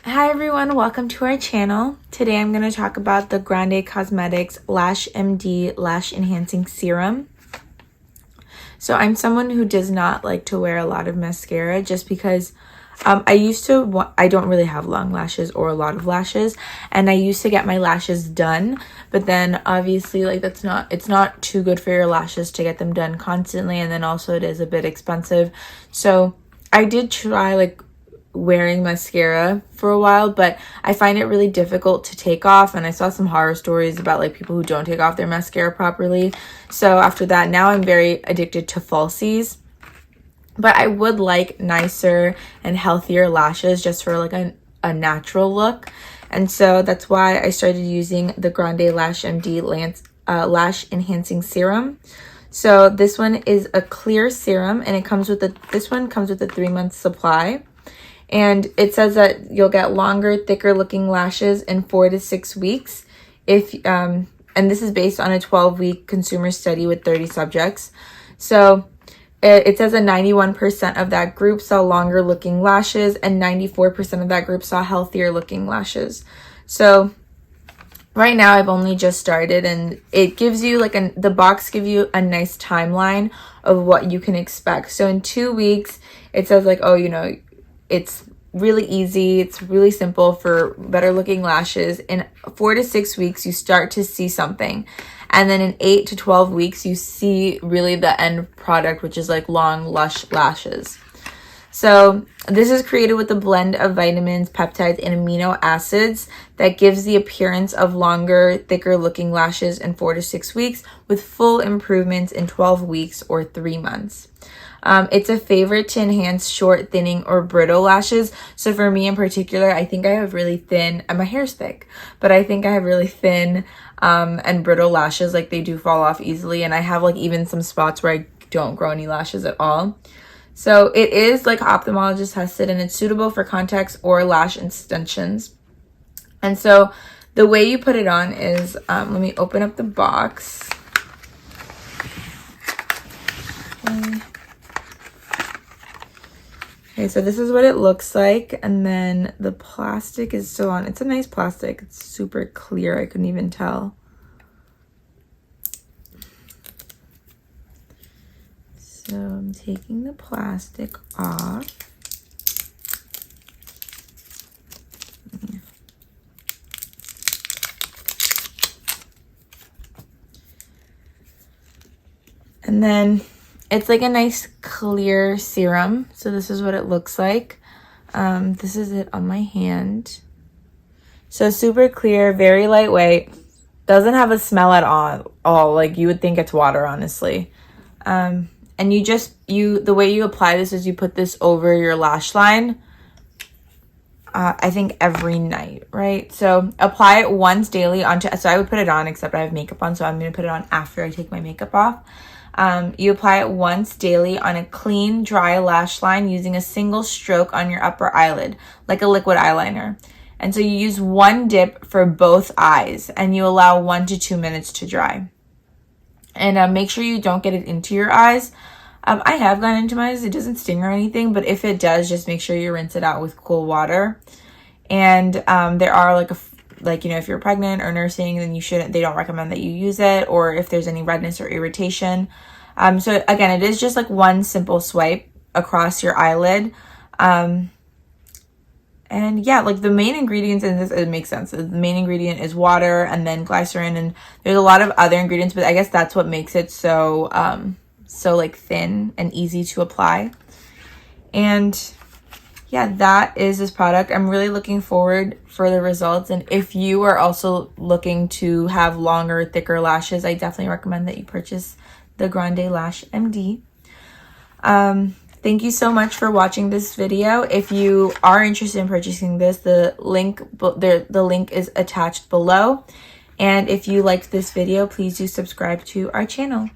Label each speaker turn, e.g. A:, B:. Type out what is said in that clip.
A: Hi everyone, welcome to our channel. Today I'm going to talk about the Grande Cosmetics Lash-Md Lash Enhancing Serum. So I'm someone who does not like to wear a lot of mascara just because I don't really have long lashes or a lot of lashes, and I used to get my lashes done, but then obviously it's not too good for your lashes to get them done constantly, and then also it is a bit expensive. So I did try wearing mascara for a while, but I find it really difficult to take off, and I saw some horror stories about people who don't take off their mascara properly. So after that, now I'm very addicted to falsies. But I would like nicer and healthier lashes just for a natural look. And so that's why I started using the Grande Lash-Md Lash Enhancing Serum. So this one is a clear serum, and this one comes with a 3-month supply. And it says that you'll get longer, thicker looking lashes in 4 to 6 weeks. And this is based on a 12-week consumer study with 30 subjects. So it says that 91% of that group saw longer looking lashes and 94% of that group saw healthier looking lashes. So right now I've only just started, and it gives you the box gives you a nice timeline of what you can expect. So in 2 weeks, it says it's really easy, it's really simple for better looking lashes. In 4 to 6 weeks, you start to see something. And then in 8 to 12 weeks, you see really the end product, which is long, lush lashes. So this is created with a blend of vitamins, peptides, and amino acids that gives the appearance of longer, thicker looking lashes in 4 to 6 weeks with full improvements in 12 weeks or 3 months. It's a favorite to enhance short, thinning, or brittle lashes. So for me in particular, I think I have really thin, and my hair's thick, but I think I have really thin and brittle lashes. They do fall off easily, and I have even some spots where I don't grow any lashes at all. So it is ophthalmologist tested, and it's suitable for contacts or lash extensions. And so the way you put it on is, let me open up the box. Okay, so this is what it looks like, and then the plastic is still on. It's a nice plastic. It's super clear. I couldn't even tell. So I'm taking the plastic off. Yeah. And then it's a nice clear serum. So this is what it looks like. This is it on my hand. So super clear, very lightweight. Doesn't have a smell at all. You would think it's water, honestly. And the way you apply this is you put this over your lash line. I think every night, right? So apply it once daily so I would put it on, except I have makeup on, so I'm going to put it on after I take my makeup off. You apply it once daily on a clean, dry lash line using a single stroke on your upper eyelid, like a liquid eyeliner. And so you use one dip for both eyes, and you allow 1 to 2 minutes to dry. And make sure you don't get it into your eyes. I have gone into my eyes. It doesn't sting or anything, but if it does, just make sure you rinse it out with cool water. And there are if you're pregnant or nursing, then they don't recommend that you use it, or if there's any redness or irritation. So again, it is just one simple swipe across your eyelid. And yeah, the main ingredients in this, it makes sense. The main ingredient is water and then glycerin, and there's a lot of other ingredients, but I guess that's what makes it so thin and easy to apply. And yeah, that is this product. I'm really looking forward for the results. And if you are also looking to have longer, thicker lashes, I definitely recommend that you purchase the Grande Lash-Md. Thank you so much for watching this video. If you are interested in purchasing this, the link is attached below. And if you liked this video, please do subscribe to our channel.